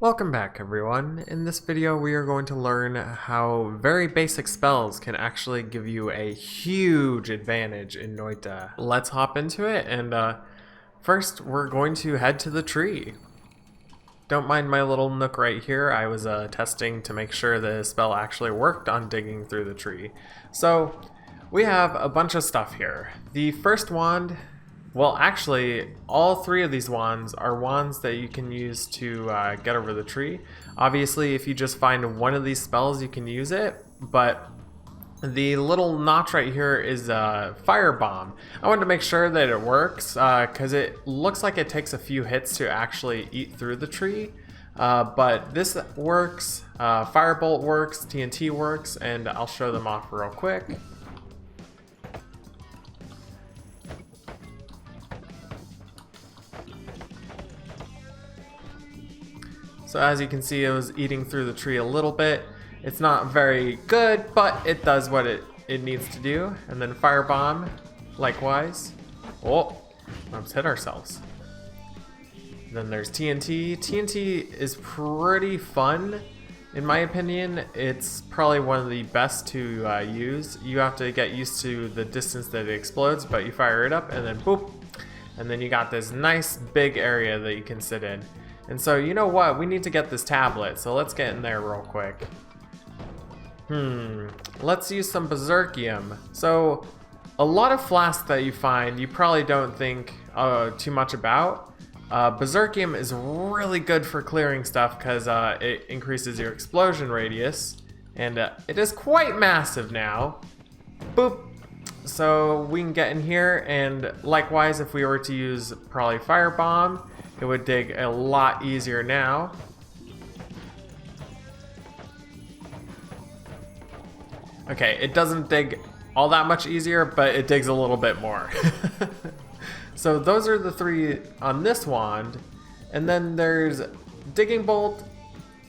Welcome back everyone. In this video we are going to learn how very basic spells can actually give you a huge advantage in Noita. Let's hop into it and first we're going to head to the tree. Don't mind my little nook right here. I was testing to make sure the spell actually worked on digging through the tree. So we have a bunch of stuff here. The first wand, well, actually, all three of these wands are wands that you can use to get over the tree. Obviously, if you just find one of these spells, you can use it, but the little notch right here is a fire bomb. I wanted to make sure that it works, because it looks like it takes a few hits to actually eat through the tree. But this works, firebolt works, TNT works, and I'll show them off real quick. So as you can see, it was eating through the tree a little bit. It's not very good, but it does what it needs to do. And then firebomb, likewise. Oh, almost hit ourselves. Then there's TNT. TNT is pretty fun, in my opinion. It's probably one of the best to use. You have to get used to the distance that it explodes, but you fire it up and then boop. And then you got this nice big area that you can sit in. And so, you know what? We need to get this tablet, so let's get in there real quick. Let's use some Berserkium. So, a lot of flasks that you find, you probably don't think too much about. Berserkium is really good for clearing stuff because it increases your explosion radius. And it is quite massive now. Boop! So, we can get in here, and likewise, if we were to use probably Firebomb, it would dig a lot easier now. Okay, it doesn't dig all that much easier, but it digs a little bit more. So those are the three on this wand. And then there's Digging Bolt,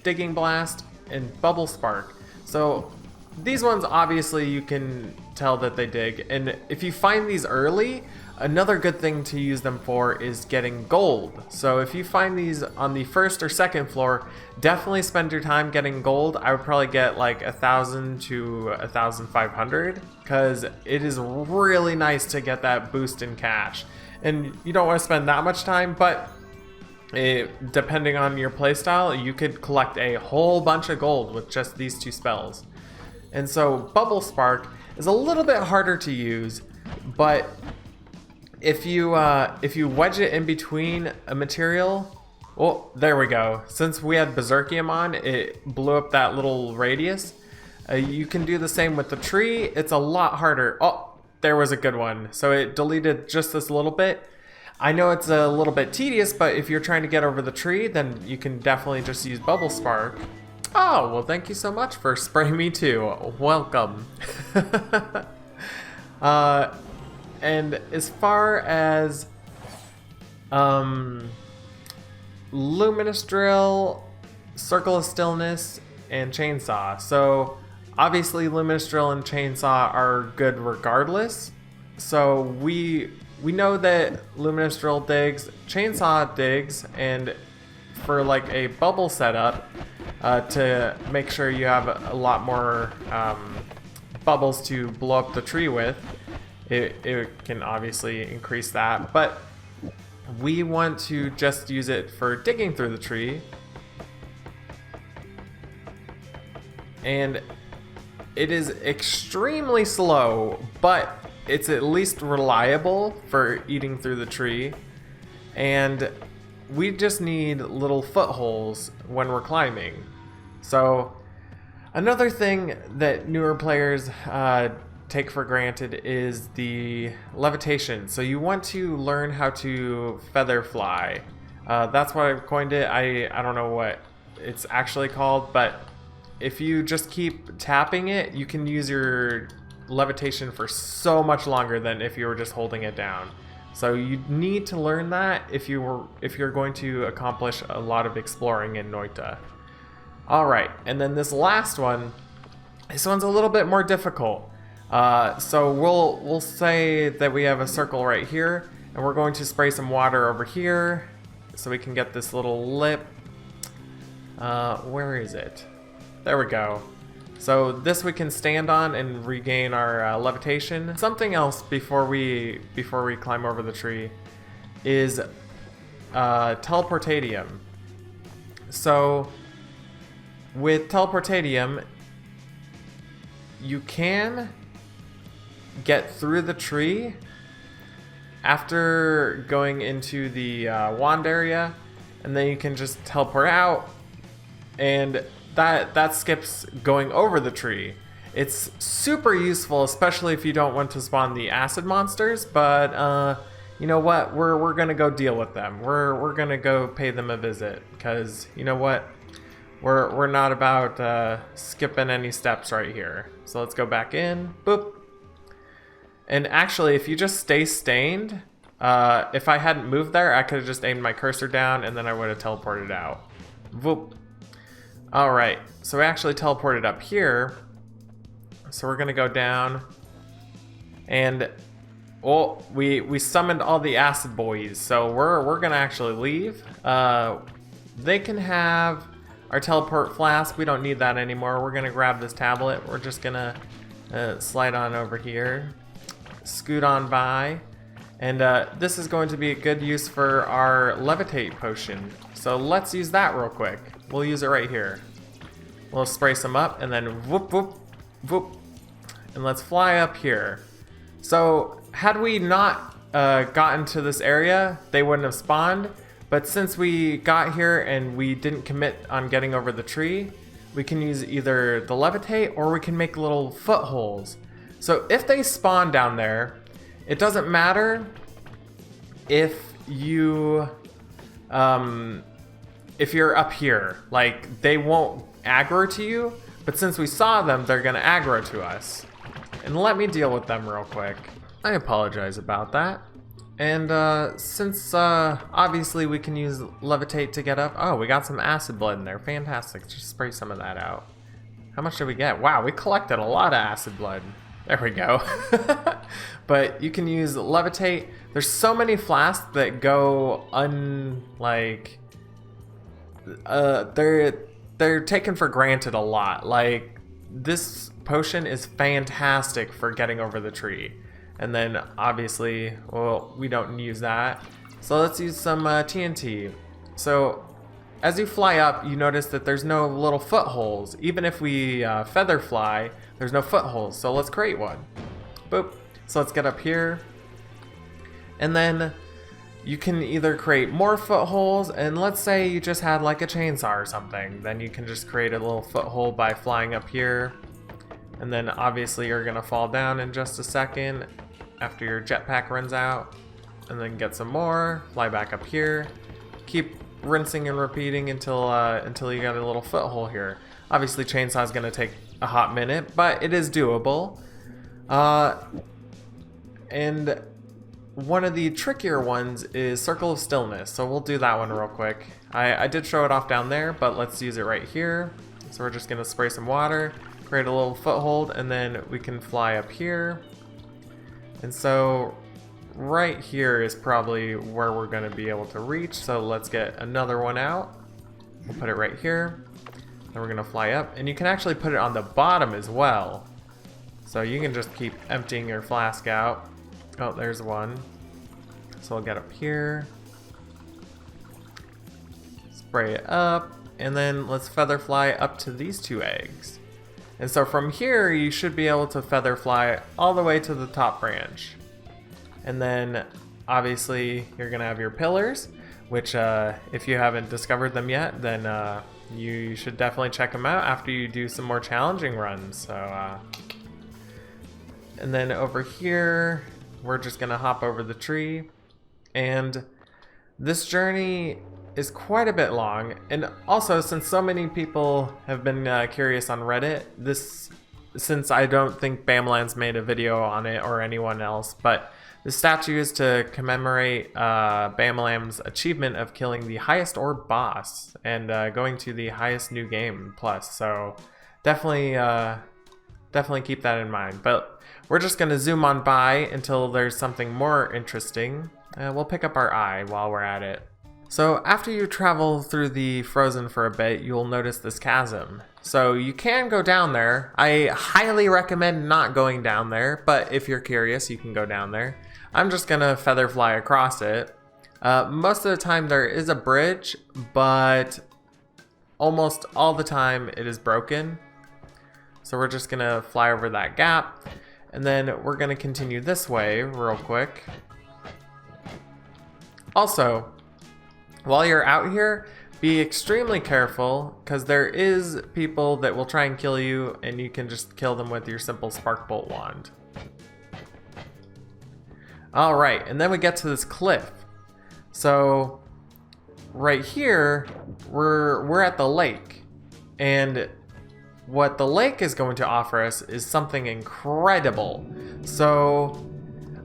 Digging Blast, and Bubble Spark. So these ones, obviously, you can tell that they dig. And if you find these early, another good thing to use them for is getting gold. So if you find these on the first or second floor, definitely spend your time getting gold. I would probably get like 1,000 to 1,500 because it is really nice to get that boost in cash. And you don't want to spend that much time, but depending on your playstyle, you could collect a whole bunch of gold with just these two spells. And so Bubble Spark is a little bit harder to use, but if you wedge it in between a material, oh, there we go. Since we had Berserkium on, it blew up that little radius. You can do the same with the tree. It's a lot harder. Oh, there was a good one. So it deleted just this little bit. I know it's a little bit tedious, but if you're trying to get over the tree, then you can definitely just use Bubble Spark. Oh, well, thank you so much for spraying me too. Welcome. And as far as Luminous Drill, Circle of Stillness, and Chainsaw. So obviously Luminous Drill and Chainsaw are good regardless. So we know that Luminous Drill digs, Chainsaw digs, and for like a bubble setup, to make sure you have a lot more bubbles to blow up the tree with, it can obviously increase that, but we want to just use it for digging through the tree. And it is extremely slow, but it's at least reliable for eating through the tree. And we just need little footholds when we're climbing. So another thing that newer players take for granted is the levitation. So you want to learn how to feather fly. That's what I've coined it. I don't know what it's actually called, but if you just keep tapping it, you can use your levitation for so much longer than if you were just holding it down. So you need to learn that if you're going to accomplish a lot of exploring in Noita. All right, and then this last one, this one's a little bit more difficult. So we'll say that we have a circle right here, and we're going to spray some water over here so we can get this little lip. Where is it? There we go. So this we can stand on and regain our levitation. Something else before we climb over the tree is Teleportatium. So with Teleportatium, you can get through the tree after going into the wand area, and then you can just teleport out, and that skips going over the tree. It's super useful, especially if you don't want to spawn the acid monsters, but you know what? We're gonna go deal with them. We're gonna go pay them a visit, because you know what? We're not about skipping any steps right here. So let's go back in. Boop. And actually, if you just stay stained, if I hadn't moved there, I could have just aimed my cursor down and then I would have teleported out. Whoop. Alright, so we actually teleported up here. So we're gonna go down. And well, we summoned all the acid boys, so we're gonna actually leave. They can have our teleport flask. We don't need that anymore. We're gonna grab this tablet. We're just gonna slide on over here, scoot on by, and this is going to be a good use for our Levitate potion. So let's use that real quick. We'll use it right here. We'll spray some up and then whoop, whoop, whoop. And let's fly up here. So had we not gotten to this area, they wouldn't have spawned. But since we got here and we didn't commit on getting over the tree, we can use either the Levitate or we can make little footholes. So if they spawn down there, it doesn't matter if you if you're up here. Like, they won't aggro to you, but since we saw them, they're gonna aggro to us. And let me deal with them real quick. I apologize about that. And since obviously we can use Levitate to get up. Oh, we got some acid blood in there. Fantastic. Just spray some of that out. How much did we get? Wow, we collected a lot of acid blood. There we go. But you can use Levitate. There's so many flasks that go they're taken for granted a lot. Like, this potion is fantastic for getting over the tree. And then obviously, well, we don't use that. So let's use some TNT. So as you fly up, you notice that there's no little footholes. Even if we feather fly, there's no footholes. So let's create one. Boop. So let's get up here. And then you can either create more footholes, and let's say you just had like a chainsaw or something. Then you can just create a little foothold by flying up here. And then obviously you're gonna fall down in just a second after your jetpack runs out, and then get some more, fly back up here, keep rinsing and repeating until you got a little foothold here. Obviously chainsaw is gonna take a hot minute, but it is doable. And one of the trickier ones is Circle of Stillness, so we'll do that one real quick. I did show it off down there, but let's use it right here. So we're just gonna spray some water, create a little foothold, and then we can fly up here. And so right here is probably where we're going to be able to reach. So let's get another one out. We'll put it right here. Then we're going to fly up. And you can actually put it on the bottom as well. So you can just keep emptying your flask out. Oh, there's one. So we'll get up here. Spray it up. And then let's feather fly up to these two eggs. And so from here, you should be able to feather fly all the way to the top branch. And then obviously you're gonna have your pillars, which if you haven't discovered them yet, then you should definitely check them out after you do some more challenging runs. So, and then over here, we're just gonna hop over the tree. And this journey is quite a bit long, and also since so many people have been curious on Reddit, since I don't think Bamland's made a video on it or anyone else, but the statue is to commemorate Bamland's achievement of killing the highest orb boss and going to the highest new game plus. So definitely keep that in mind. But we're just gonna zoom on by until there's something more interesting. We'll pick up our eye while we're at it. So after you travel through the frozen for a bit, you'll notice this chasm. So you can go down there. I highly recommend not going down there, but if you're curious, you can go down there. I'm just gonna feather fly across it. Most of the time there is a bridge, but almost all the time it is broken. So we're just gonna fly over that gap, and then we're gonna continue this way real quick. Also, while you're out here, be extremely careful, because there is people that will try and kill you, and you can just kill them with your simple spark bolt wand. Alright, and then we get to this cliff. So, right here, we're at the lake, and what the lake is going to offer us is something incredible. So,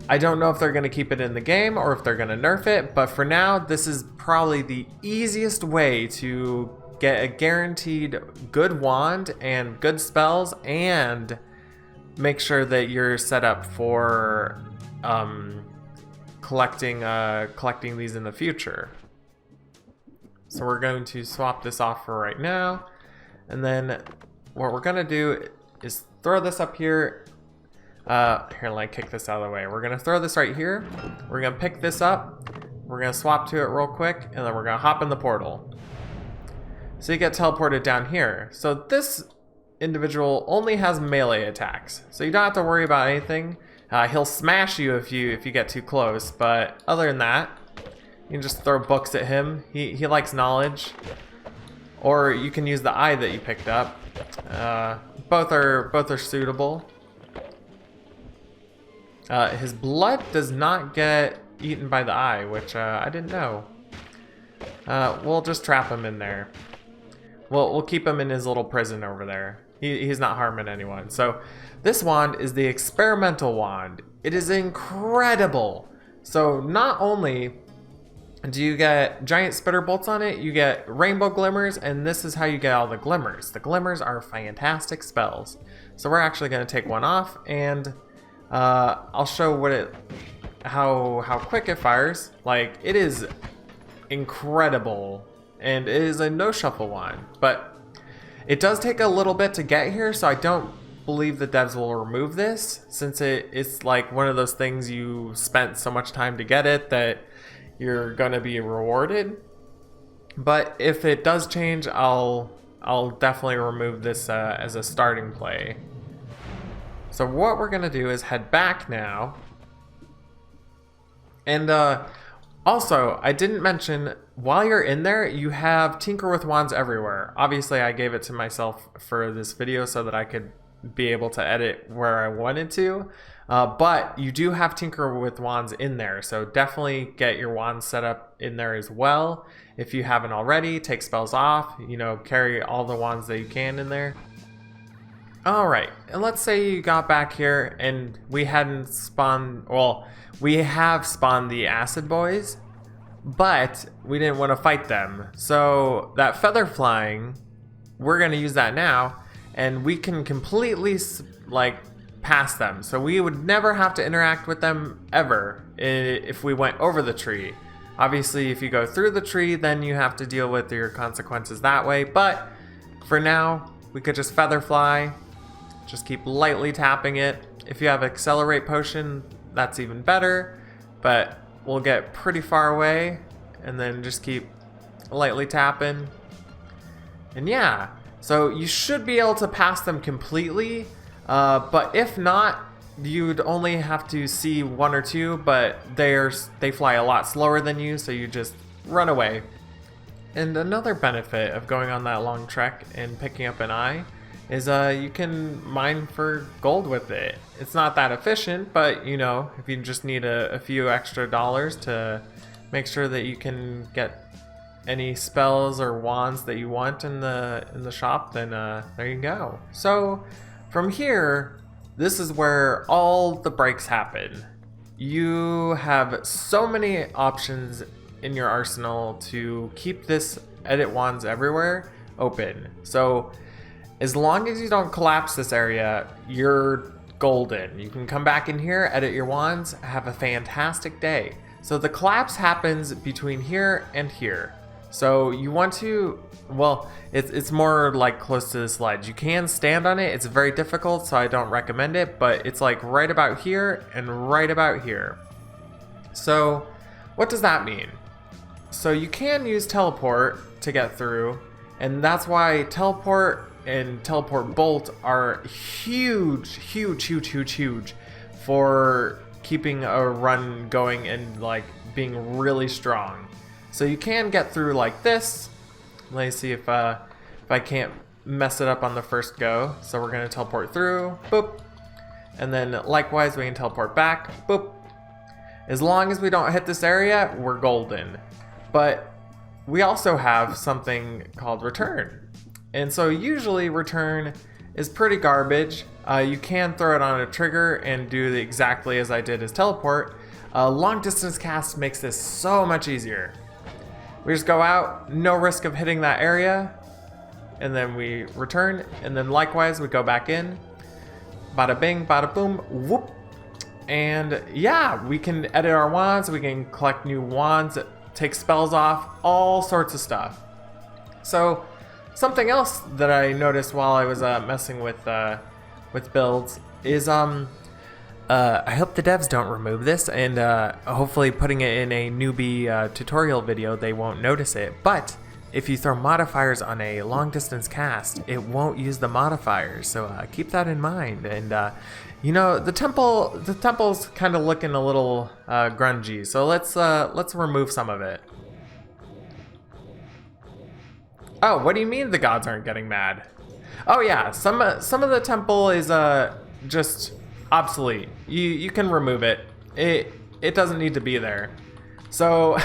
I don't know if they're going to keep it in the game or if they're going to nerf it, but for now, this is probably the easiest way to get a guaranteed good wand and good spells, and make sure that you're set up for collecting these in the future. So we're going to swap this off for right now, and then what we're going to do is throw this up here. Here, let me kick this out of the way. We're gonna throw this right here. We're gonna pick this up. We're gonna swap to it real quick, and then we're gonna hop in the portal. So you get teleported down here. So this individual only has melee attacks, so you don't have to worry about anything. He'll smash you if you get too close, but other than that, you can just throw books at him. He likes knowledge, or you can use the eye that you picked up. Both are suitable. His blood does not get eaten by the eye, which I didn't know. We'll just trap him in there. We'll keep him in his little prison over there. He's not harming anyone. So this wand is the experimental wand. It is incredible. So not only do you get giant spitter bolts on it, you get rainbow glimmers, and this is how you get all the glimmers. The glimmers are fantastic spells. So we're actually going to take one off, and I'll show how quick it fires. Like, it is incredible, and it is a no shuffle wand, but it does take a little bit to get here, so I don't believe the devs will remove this, since it's like one of those things you spent so much time to get it that you're gonna be rewarded. But if it does change, I'll definitely remove this as a starting play. So what we're gonna do is head back now. And also, I didn't mention, while you're in there, you have Tinker with Wands everywhere. Obviously, I gave it to myself for this video so that I could be able to edit where I wanted to. But you do have Tinker with Wands in there, so definitely get your wands set up in there as well. If you haven't already, take spells off, carry all the wands that you can in there. Alright, and let's say you got back here and we hadn't spawned, well, we have spawned the acid boys, but we didn't want to fight them. So that feather flying, we're going to use that now, and we can completely pass them. So we would never have to interact with them ever if we went over the tree. Obviously, if you go through the tree, then you have to deal with your consequences that way, but for now, we could just feather fly. Just keep lightly tapping it. If you have Accelerate Potion, that's even better, but we'll get pretty far away and then just keep lightly tapping. And yeah, so you should be able to pass them completely, but if not, you'd only have to see one or two, but they fly a lot slower than you, so you just run away. And another benefit of going on that long trek and picking up an eye is you can mine for gold with it. It's not that efficient, but if you just need a few extra dollars to make sure that you can get any spells or wands that you want in the shop, then there you go. So from here, this is where all the breaks happen. You have so many options in your arsenal to keep this edit wands everywhere open. So as long as you don't collapse this area, you're golden. You can come back in here, edit your wands, have a fantastic day. So the collapse happens between here and here. So you want to, well, it's more like close to this ledge. You can stand on it. It's very difficult, so I don't recommend it, but it's like right about here and right about here. So what does that mean? So you can use teleport to get through, and that's why teleport and teleport bolt are huge for keeping a run going and like being really strong. So you can get through like this. Let me see if I can't mess it up on the first go. So we're gonna teleport through, boop. And then likewise we can teleport back, boop. As long as we don't hit this area, we're golden. But we also have something called return. And so usually return is pretty garbage. You can throw it on a trigger and do exactly as I did as teleport. Long distance cast makes this so much easier. We just go out, no risk of hitting that area, and then we return, and then likewise we go back in. Bada bing, bada boom, whoop. And yeah, we can edit our wands, we can collect new wands, take spells off, all sorts of stuff. So something else that I noticed while I was messing with builds is I hope the devs don't remove this, and hopefully putting it in a newbie tutorial video they won't notice it. But if you throw modifiers on a long distance cast, it won't use the modifiers, so keep that in mind. And you know, the temple's kind of looking a little grungy, so let's remove some of it. Oh, what do you mean the gods aren't getting mad? Oh yeah, some of the temple is just obsolete. You can remove it. It doesn't need to be there. So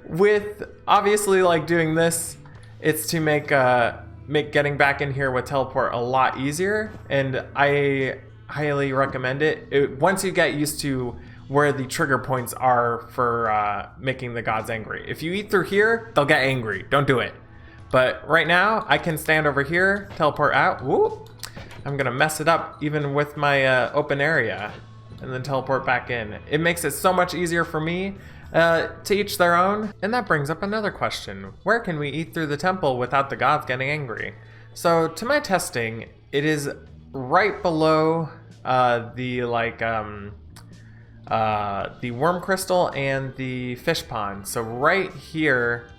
with obviously like doing this, it's to make getting back in here with teleport a lot easier, and I highly recommend it. Once you get used to where the trigger points are for making the gods angry. If you eat through here, they'll get angry. Don't do it. But right now, I can stand over here, teleport out. Woo! I'm gonna mess it up even with my open area, and then teleport back in. It makes it so much easier for me. To each their own. And that brings up another question. Where can we eat through the temple without the gods getting angry? So to my testing, it is right below the worm crystal and the fish pond. So right here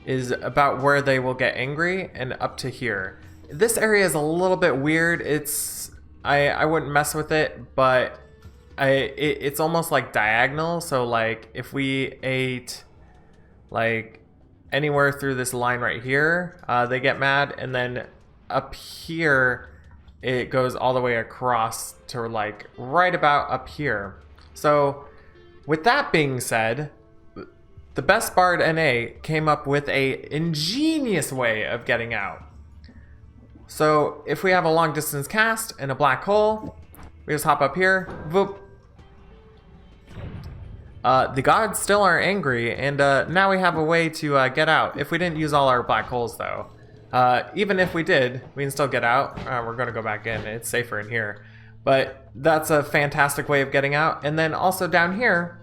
is about where they will get angry, and up to here. This area is a little bit weird. I wouldn't mess with it, but it's almost like diagonal. So like if we ate like anywhere through this line right here, they get mad, and then up here it goes all the way across to like right about up here. So with that being said, the best bard NA came up with a ingenious way of getting out. So if we have a long distance cast and a black hole, we just hop up here, boop. The gods still aren't angry, and now we have a way to get out. If we didn't use all our black holes though. Even if we did, we can still get out. We're gonna go back in, it's safer in here. But that's a fantastic way of getting out. And then also down here,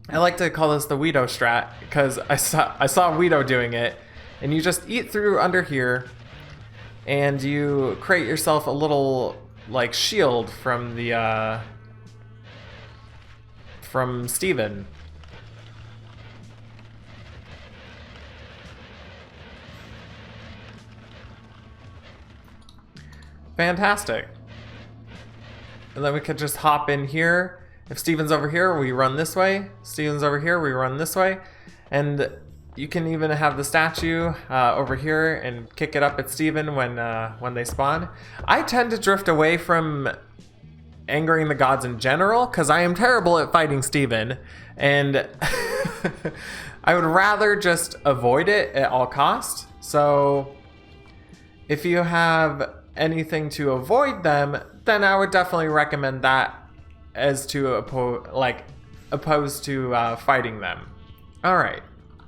I like to call this the Weedo strat, because I saw Weedo doing it, and you just eat through under here, and you create yourself a little like shield from the from Steven. Fantastic. And then we could just hop in here. If Steven's over here, we run this way. Steven's over here, we run this way. And you can even have the statue over here and kick it up at Steven when they spawn. I tend to drift away from angering the gods in general, because I am terrible at fighting Steven, and I would rather just avoid it at all costs. So if you have anything to avoid them, then I would definitely recommend that as to opposed to fighting them. All right,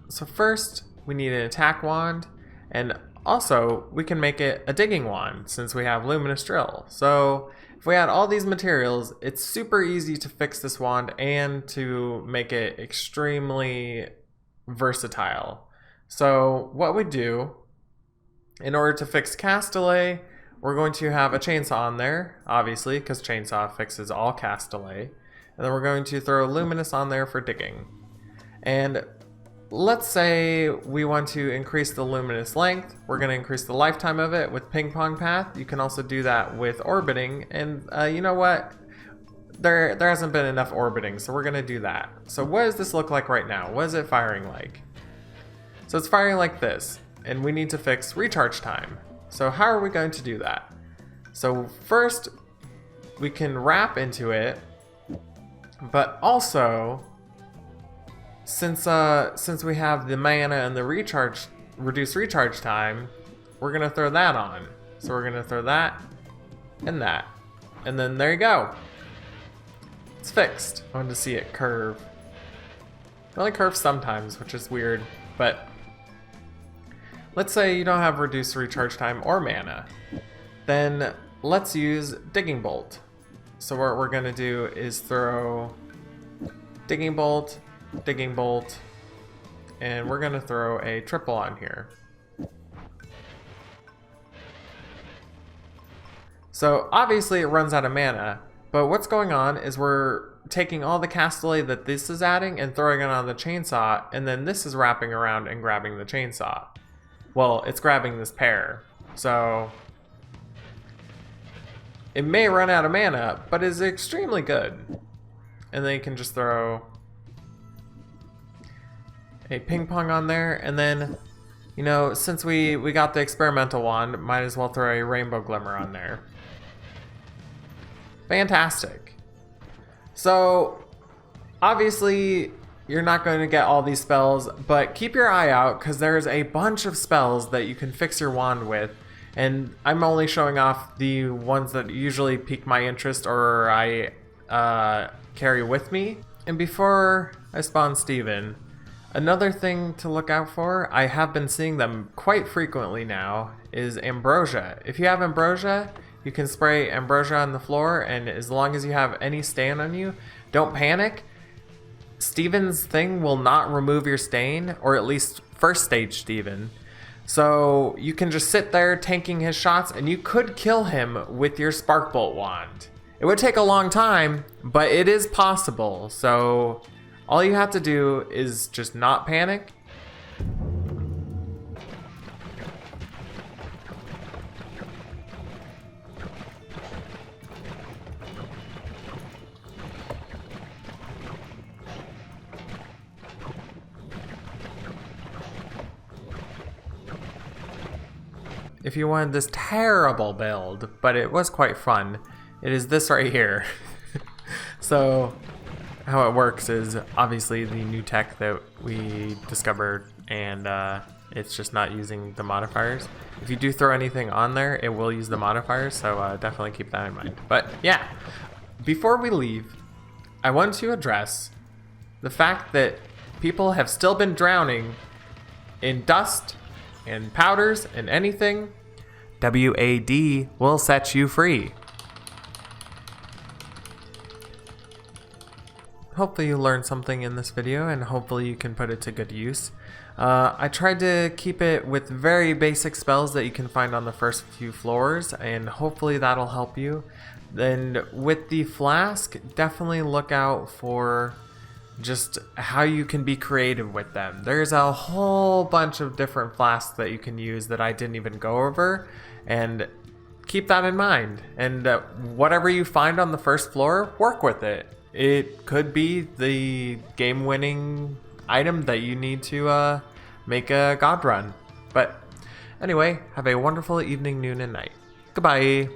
so first we need an attack wand, and also we can make it a digging wand since we have Luminous Drill. So if we add all these materials, it's super easy to fix this wand and to make it extremely versatile. So what we do, in order to fix cast delay, we're going to have a chainsaw on there, obviously, because chainsaw fixes all cast delay. And then we're going to throw luminous on there for digging. And let's say we want to increase the luminous length. We're going to increase the lifetime of it with ping pong path. You can also do that with orbiting. And you know what? There hasn't been enough orbiting, so we're going to do that. So what does this look like right now? What is it firing like? So it's firing like this. And we need to fix recharge time. So how are we going to do that? So first, we can wrap into it. But also, since we have the mana and the reduced recharge time, we're gonna throw that on. So we're gonna throw that, and then there you go. It's fixed. I wanted to see it curve. It only curves sometimes, which is weird. But let's say you don't have reduced recharge time or mana, then let's use digging bolt. So what we're gonna do is throw digging bolt, and we're gonna throw a triple on here. So obviously it runs out of mana, but what's going on is we're taking all the cast delay that this is adding and throwing it on the chainsaw, and then this is wrapping around and grabbing the chainsaw. Well, it's grabbing this pair. So it may run out of mana, but is extremely good. And then you can just throw a ping pong on there, and then, you know, since we got the experimental wand, might as well throw a rainbow glimmer on there. Fantastic. So obviously you're not going to get all these spells, but keep your eye out because there's a bunch of spells that you can fix your wand with. And I'm only showing off the ones that usually pique my interest or I carry with me. And before I spawn Steven, another thing to look out for, I have been seeing them quite frequently now, is Ambrosia. If you have Ambrosia, you can spray Ambrosia on the floor, and as long as you have any stain on you, don't panic. Steven's thing will not remove your stain, or at least first stage Steven. So you can just sit there tanking his shots, and you could kill him with your Spark Bolt wand. It would take a long time, but it is possible. So all you have to do is just not panic. If you wanted this terrible build, but it was quite fun, it is this right here. So how it works is obviously the new tech that we discovered, and it's just not using the modifiers. If you do throw anything on there, it will use the modifiers, so definitely keep that in mind. But yeah, before we leave, I want to address the fact that people have still been drowning in dust and powders and anything. WAD will set you free. Hopefully you learned something in this video, and hopefully you can put it to good use. I tried to keep it with very basic spells that you can find on the first few floors, and hopefully that'll help you. Then with the flask, definitely look out for just how you can be creative with them. There's a whole bunch of different flasks that you can use that I didn't even go over, and keep that in mind. And whatever you find on the first floor, work with it. It could be the game-winning item that you need to make a god run. But anyway, have a wonderful evening, noon, and night. Goodbye.